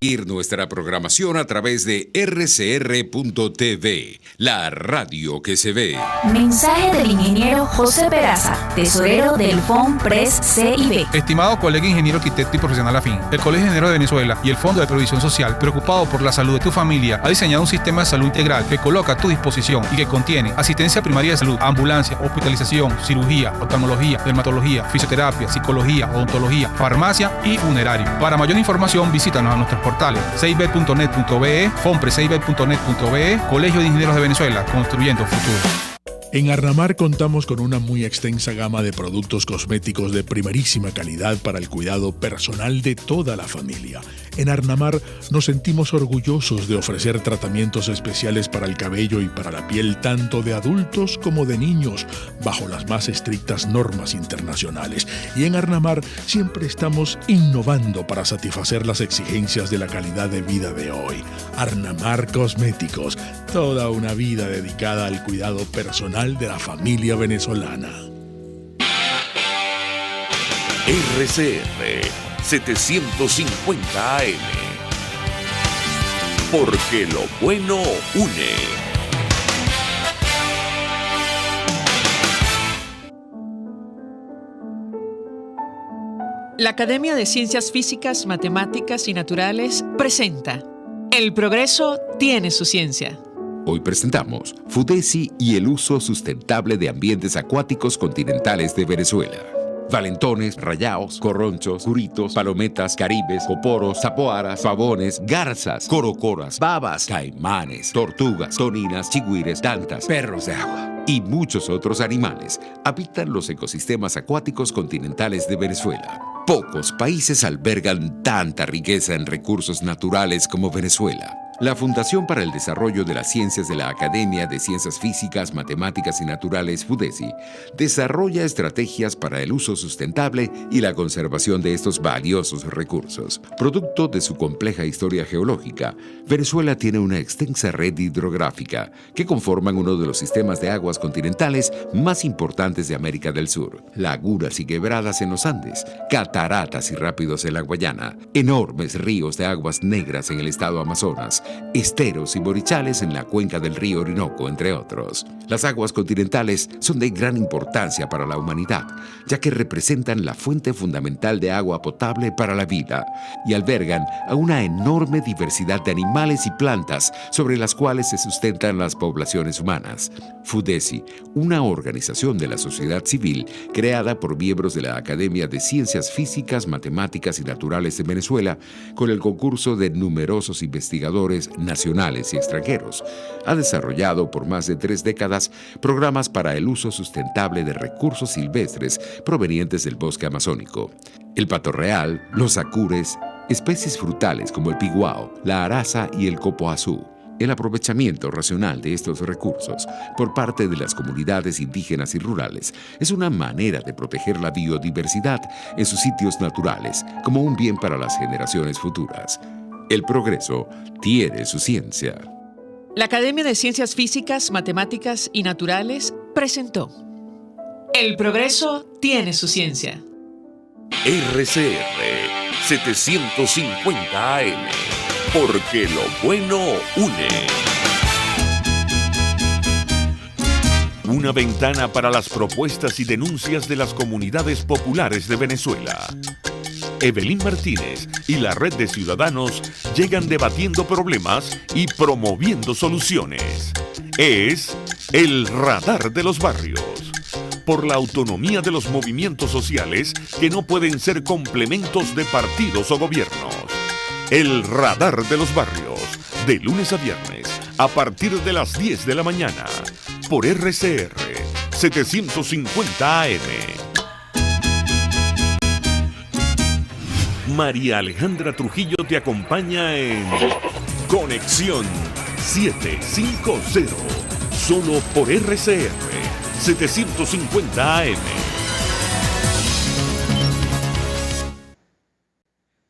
Seguir nuestra programación a través de rcr.tv, la radio que se ve. Mensaje del ingeniero José Peraza, tesorero del FOMPRES CIB. Estimado colega ingeniero, arquitecto y profesional afín, el Colegio de Ingenieros de Venezuela y el Fondo de Previsión Social, preocupado por la salud de tu familia, ha diseñado un sistema de salud integral que coloca a tu disposición y que contiene asistencia primaria de salud, ambulancia, hospitalización, cirugía, oftalmología, dermatología, fisioterapia, psicología, odontología, farmacia y funerario. Para mayor información, visítanos a nuestros portales ceibet.net.be, fompres.ceibet.net.be, Colegio de Ingenieros de Venezuela, construyendo futuro. En Arnamar contamos con una muy extensa gama de productos cosméticos de primerísima calidad para el cuidado personal de toda la familia. En Arnamar nos sentimos orgullosos de ofrecer tratamientos especiales para el cabello y para la piel tanto de adultos como de niños, bajo las más estrictas normas internacionales. Y en Arnamar siempre estamos innovando para satisfacer las exigencias de la calidad de vida de hoy. Arnamar Cosméticos, toda una vida dedicada al cuidado personal de la familia venezolana. RCR 750 AM, porque lo bueno une. La Academia de Ciencias Físicas, Matemáticas y Naturales presenta El progreso tiene su ciencia. Hoy presentamos FUDESI y el uso sustentable de ambientes acuáticos continentales de Venezuela. Valentones, rayaos, corronchos, curitos, palometas, caribes, coporos, zapoaras, pavones, garzas, corocoras, babas, caimanes, tortugas, toninas, chigüires, tantas, perros de agua y muchos otros animales habitan los ecosistemas acuáticos continentales de Venezuela. Pocos países albergan tanta riqueza en recursos naturales como Venezuela. La Fundación para el Desarrollo de las Ciencias de la Academia de Ciencias Físicas, Matemáticas y Naturales, FUDESI, desarrolla estrategias para el uso sustentable y la conservación de estos valiosos recursos. Producto de su compleja historia geológica, Venezuela tiene una extensa red hidrográfica que conforman uno de los sistemas de aguas continentales más importantes de América del Sur. Lagunas y quebradas en los Andes, cataratas y rápidos en la Guayana, enormes ríos de aguas negras en el estado Amazonas, esteros y borichales en la cuenca del río Orinoco, entre otros. Las aguas continentales son de gran importancia para la humanidad, ya que representan la fuente fundamental de agua potable para la vida y albergan a una enorme diversidad de animales y plantas sobre las cuales se sustentan las poblaciones humanas. FUDESI, una organización de la sociedad civil creada por miembros de la Academia de Ciencias Físicas, Matemáticas y Naturales de Venezuela, con el concurso de numerosos investigadores nacionales y extranjeros, ha desarrollado por más de 3 décadas programas para el uso sustentable de recursos silvestres provenientes del bosque amazónico. El pato real, los acures, especies frutales como el piguao, la araza y el copoazú. El aprovechamiento racional de estos recursos por parte de las comunidades indígenas y rurales es una manera de proteger la biodiversidad en sus sitios naturales como un bien para las generaciones futuras. El progreso tiene su ciencia. La Academia de Ciencias Físicas, Matemáticas y Naturales presentó El progreso tiene su ciencia. RCR 750 AM, porque lo bueno une. Una ventana para las propuestas y denuncias de las comunidades populares de Venezuela. Evelyn Martínez y la red de ciudadanos llegan debatiendo problemas y promoviendo soluciones. Es el Radar de los Barrios. Por la autonomía de los movimientos sociales que no pueden ser complementos de partidos o gobiernos. El Radar de los Barrios, de lunes a viernes, a partir de las 10 de la mañana, por RCR 750 AM. María Alejandra Trujillo te acompaña en Conexión 750, solo por RCR 750 AM.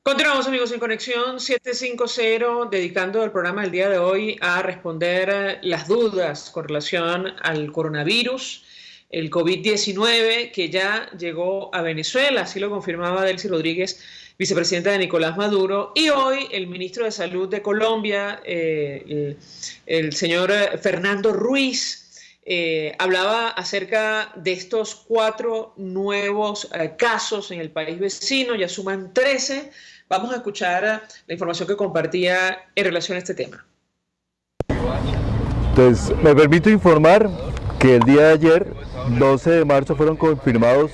Continuamos, amigos, en Conexión 750, dedicando el programa del día de hoy a responder las dudas con relación al coronavirus, el COVID-19, que ya llegó a Venezuela, así lo confirmaba Delcy Rodríguez, vicepresidenta de Nicolás Maduro, y hoy el ministro de Salud de Colombia, el señor Fernando Ruiz, hablaba acerca de estos 4 nuevos casos en el país vecino, ya suman 13. Vamos a escuchar la información que compartía en relación a este tema. Entonces, me permito informar que el día de ayer, 12 de marzo, fueron confirmados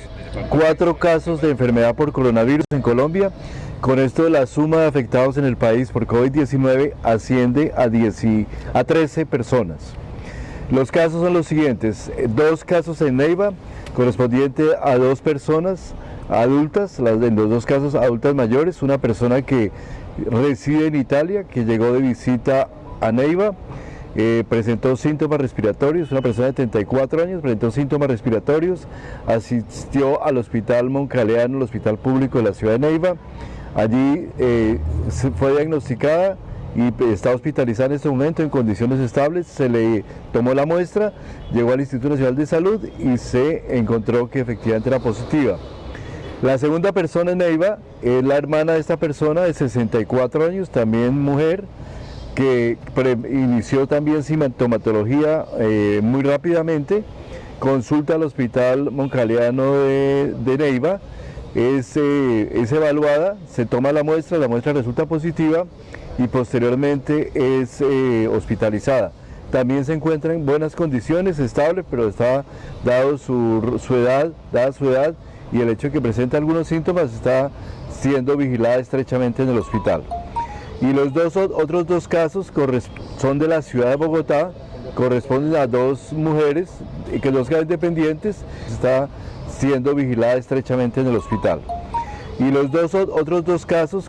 4 casos de enfermedad por coronavirus en Colombia. Con esto, la suma de afectados en el país por COVID-19 asciende a 13 personas. Los casos son los siguientes: 2 casos en Neiva, correspondiente a 2 personas adultas, en los 2 casos adultas mayores, una persona que reside en Italia, que llegó de visita a Neiva, presentó síntomas respiratorios, una persona de 34 años, presentó síntomas respiratorios, asistió al hospital Moncaleano, el hospital público de la ciudad de Neiva. Allí fue diagnosticada y está hospitalizada en este momento en condiciones estables. Se le tomó la muestra, llegó al Instituto Nacional de Salud y se encontró que efectivamente era positiva. La segunda persona en Neiva es la hermana de esta persona de 64 años, también mujer, que inició también sintomatología muy rápidamente, consulta al hospital Moncaleano de Neiva, es evaluada, se toma la muestra resulta positiva y posteriormente es hospitalizada. También se encuentra en buenas condiciones, estable, pero está, dada su edad y el hecho de que presenta algunos síntomas, está siendo vigilada estrechamente en el hospital. Y los otros 2 casos son de la ciudad de Bogotá, corresponden a 2 mujeres, que 2 casos independientes, está siendo vigilada estrechamente en el hospital. Y los otros 2 casos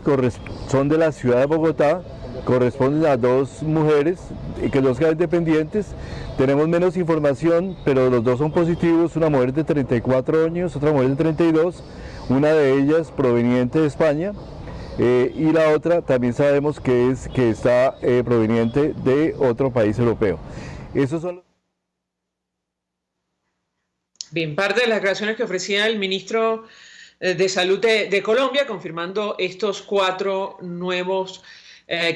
son de la ciudad de Bogotá, corresponden a 2 mujeres, que 2 quedan dependientes. Tenemos menos información, pero los 2 son positivos, una mujer de 34 años, otra mujer de 32, una de ellas proveniente de España, y la otra también sabemos que está proveniente de otro país europeo. Esos son los... Bien, parte de las declaraciones que ofrecía el ministro de Salud de Colombia, confirmando estos 4 nuevos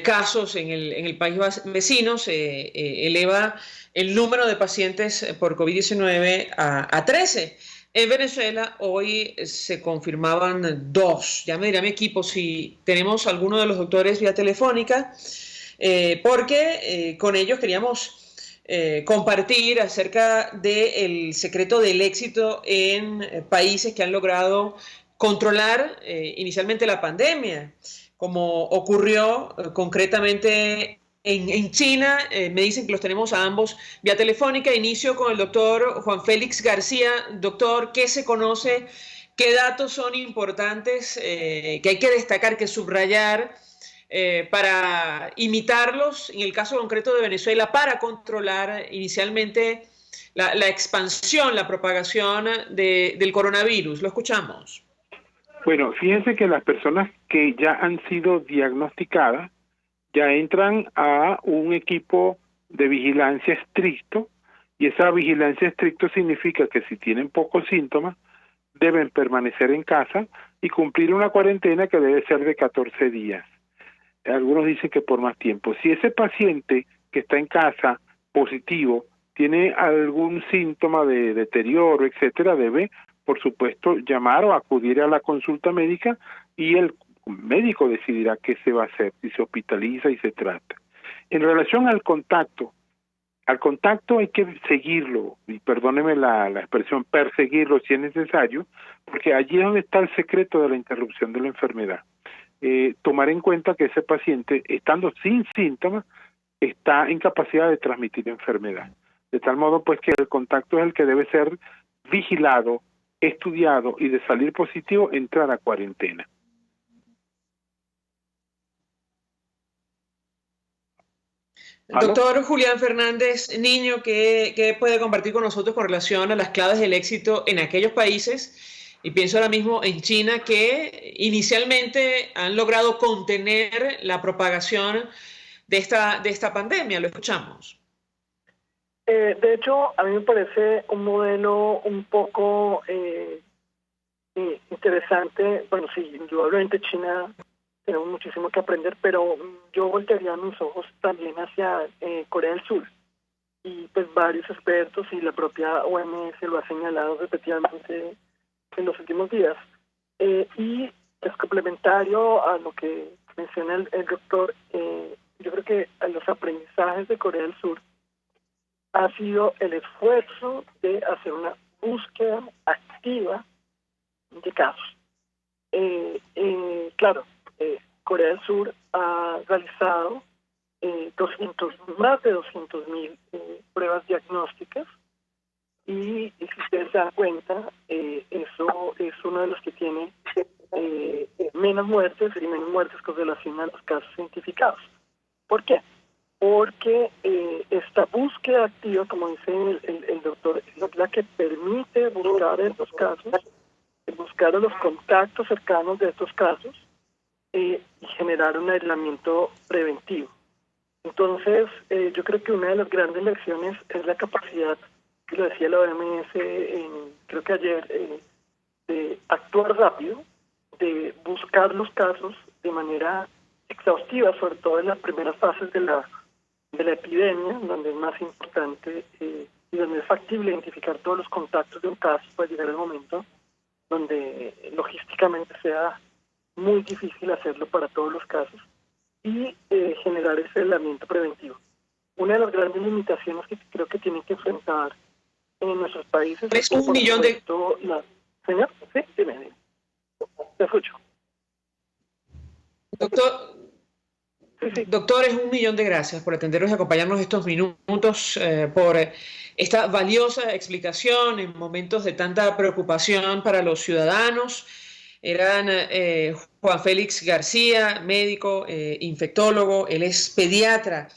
casos en el país vecino, se eleva el número de pacientes por COVID-19 a 13. En Venezuela hoy se confirmaban 2. Ya me dirá mi equipo si tenemos alguno de los doctores vía telefónica, porque con ellos queríamos compartir acerca del secreto del éxito en países que han logrado controlar inicialmente la pandemia, como ocurrió concretamente en China. Me dicen que los tenemos a ambos vía telefónica. Inicio con el doctor Juan Félix García. Doctor, ¿qué se conoce? ¿Qué datos son importantes que hay que destacar, que subrayar para imitarlos, en el caso concreto de Venezuela, para controlar inicialmente la expansión, la propagación del coronavirus? Lo escuchamos. Bueno, fíjense que las personas que ya han sido diagnosticadas ya entran a un equipo de vigilancia estricto, y esa vigilancia estricta significa que si tienen pocos síntomas deben permanecer en casa y cumplir una cuarentena que debe ser de 14 días. Algunos dicen que por más tiempo. Si ese paciente que está en casa positivo tiene algún síntoma de deterioro, etcétera, debe, por supuesto, llamar o acudir a la consulta médica, y el médico decidirá qué se va a hacer, si se hospitaliza y se trata. En relación al contacto hay que seguirlo, y perdóneme la expresión, perseguirlo si es necesario, porque allí es donde está el secreto de la interrupción de la enfermedad. Tomar en cuenta que ese paciente, estando sin síntomas, está en capacidad de transmitir enfermedad. De tal modo pues que el contacto es el que debe ser vigilado, estudiado, y de salir positivo, entrar a cuarentena. Doctor Julián Fernández Niño, ¿qué puede compartir con nosotros con relación a las claves del éxito en aquellos países? Y pienso ahora mismo en China, que inicialmente han logrado contener la propagación de esta pandemia. Lo escuchamos. De hecho, a mí me parece un modelo un poco interesante. Bueno, sí, indudablemente China tenemos muchísimo que aprender, pero yo voltearía mis ojos también hacia Corea del Sur. Y pues varios expertos y la propia OMS lo ha señalado repetidamente en los últimos días. Y es complementario a lo que menciona el doctor. Yo creo que a los aprendizajes de Corea del Sur ha sido el esfuerzo de hacer una búsqueda activa de casos. Claro, Corea del Sur ha realizado más de 200.000 pruebas diagnósticas, y si ustedes se dan cuenta, eso es uno de los que tiene menos muertes con relación a los casos identificados. ¿Por qué? Porque esta búsqueda activa, como dice el doctor, es la que permite buscar estos casos, buscar a los contactos cercanos de estos casos, y generar un aislamiento preventivo. Entonces, yo creo que una de las grandes lecciones es la capacidad, que lo decía la OMS creo que ayer, de actuar rápido, de buscar los casos de manera exhaustiva, sobre todo en las primeras fases de la epidemia, donde es más importante y donde es factible identificar todos los contactos de un caso para llegar al momento donde logísticamente sea muy difícil hacerlo para todos los casos, y generar ese aislamiento preventivo. Una de las grandes limitaciones que creo que tienen que enfrentar en nuestros países es un millón de... ¿Señor? Sí, dime. Te escucho. Doctores, 1.000.000 de gracias por atendernos y acompañarnos estos minutos, por esta valiosa explicación en momentos de tanta preocupación para los ciudadanos. eran Juan Félix García, médico, infectólogo, él es pediatra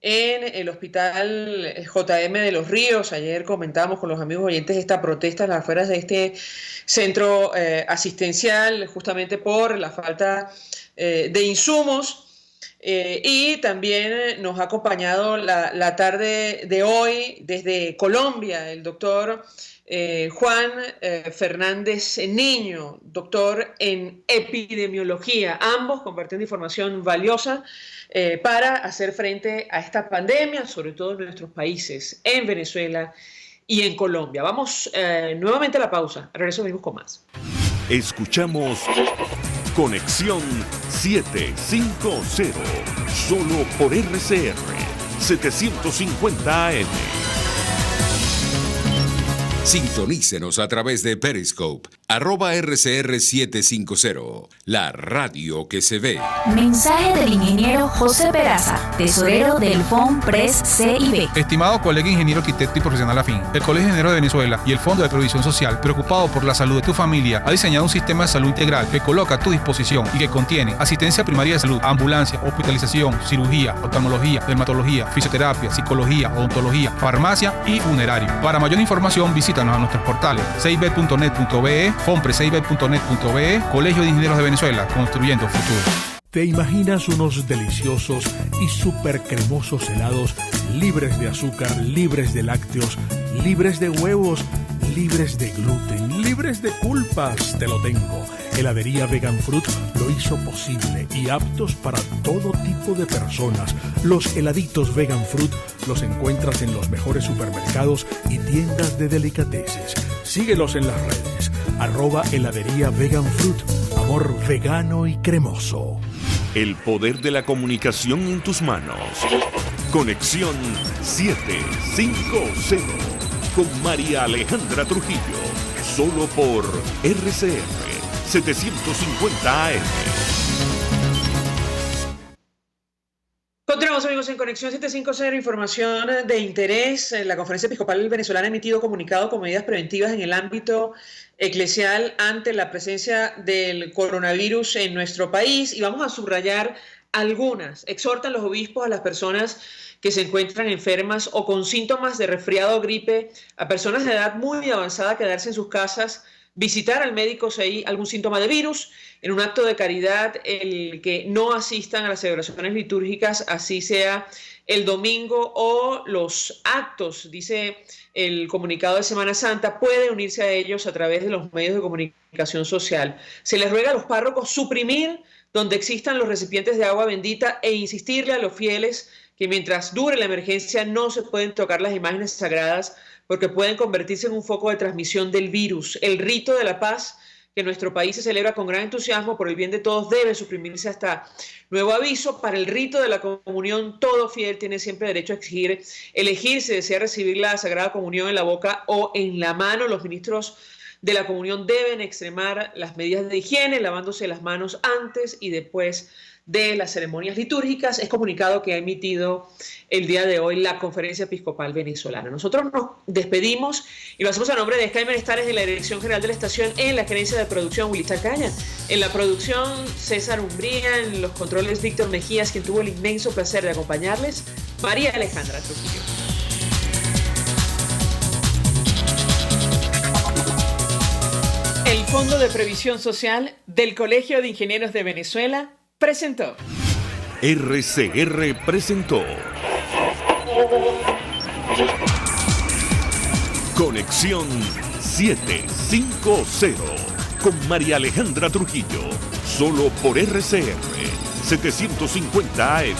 en el Hospital JM de Los Ríos. Ayer comentábamos con los amigos oyentes esta protesta en las afueras de este centro asistencial, justamente por la falta de insumos. Y también nos ha acompañado la tarde de hoy desde Colombia el doctor Juan Fernández Niño, doctor en epidemiología, ambos compartiendo información valiosa para hacer frente a esta pandemia, sobre todo en nuestros países, en Venezuela y en Colombia. Vamos nuevamente a la pausa, al regreso venimos con más. Escuchamos Conexión 750, solo por RCR 750 AM. Sintonícenos a través de Periscope, @RCR750, la radio que se ve. Mensaje del ingeniero José Peraza, tesorero del FOMPRES CIB. Estimado colega ingeniero, arquitecto y profesional afín, el Colegio de Ingenieros de Venezuela y el Fondo de Previsión Social, preocupado por la salud de tu familia, ha diseñado un sistema de salud integral que coloca a tu disposición y que contiene asistencia primaria de salud, ambulancia, hospitalización, cirugía, oftalmología, dermatología, fisioterapia, psicología, odontología, farmacia y funerario. Para mayor información, visítanos a nuestros portales cib.net.be, fomprescib.net.be, Colegio de Ingenieros de Venezuela, construyendo futuro. ¿Te imaginas unos deliciosos y súper cremosos helados libres de azúcar, libres de lácteos, libres de huevos, libres de gluten, libres de culpas? Te lo tengo. Heladería Vegan Fruit lo hizo posible y aptos para todo tipo de personas. Los heladitos Vegan Fruit los encuentras en los mejores supermercados y tiendas de delicateces. Síguelos en las redes. @heladería Vegan Fruit. Amor vegano y cremoso. El poder de la comunicación en tus manos. Conexión 750 con María Alejandra Trujillo. Solo por RCR 750 AM. Continuamos, amigos, en Conexión 750, información de interés. La Conferencia Episcopal Venezolana ha emitido comunicado con medidas preventivas en el ámbito eclesial ante la presencia del coronavirus en nuestro país, y vamos a subrayar algunas. Exhortan los obispos a las personas que se encuentran enfermas o con síntomas de resfriado o gripe, a personas de edad muy avanzada, a quedarse en sus casas, visitar al médico si hay algún síntoma de virus, en un acto de caridad el que no asistan a las celebraciones litúrgicas, así sea el domingo o los actos, dice el comunicado de Semana Santa, puede unirse a ellos a través de los medios de comunicación social. Se les ruega a los párrocos suprimir donde existan los recipientes de agua bendita e insistirle a los fieles que mientras dure la emergencia no se pueden tocar las imágenes sagradas porque pueden convertirse en un foco de transmisión del virus. El rito de la paz que nuestro país se celebra con gran entusiasmo por el bien de todos debe suprimirse hasta nuevo aviso. Para el rito de la comunión, todo fiel tiene siempre derecho a elegir si desea recibir la Sagrada Comunión en la boca o en la mano. Los ministros de la comunión deben extremar las medidas de higiene, lavándose las manos antes y después de las ceremonias litúrgicas. Es comunicado que ha emitido el día de hoy la Conferencia Episcopal Venezolana. Nosotros nos despedimos y lo hacemos a nombre de Jaime Estares de la Dirección General de la Estación, en la gerencia de producción Willy Tacaña, en la producción César Umbría, en los controles Víctor Mejías, quien tuvo el inmenso placer de acompañarles, María Alejandra Trujillo. El Fondo de Previsión Social del Colegio de Ingenieros de Venezuela presentó. RCR presentó Conexión 750 con María Alejandra Trujillo, solo por RCR 750 AM.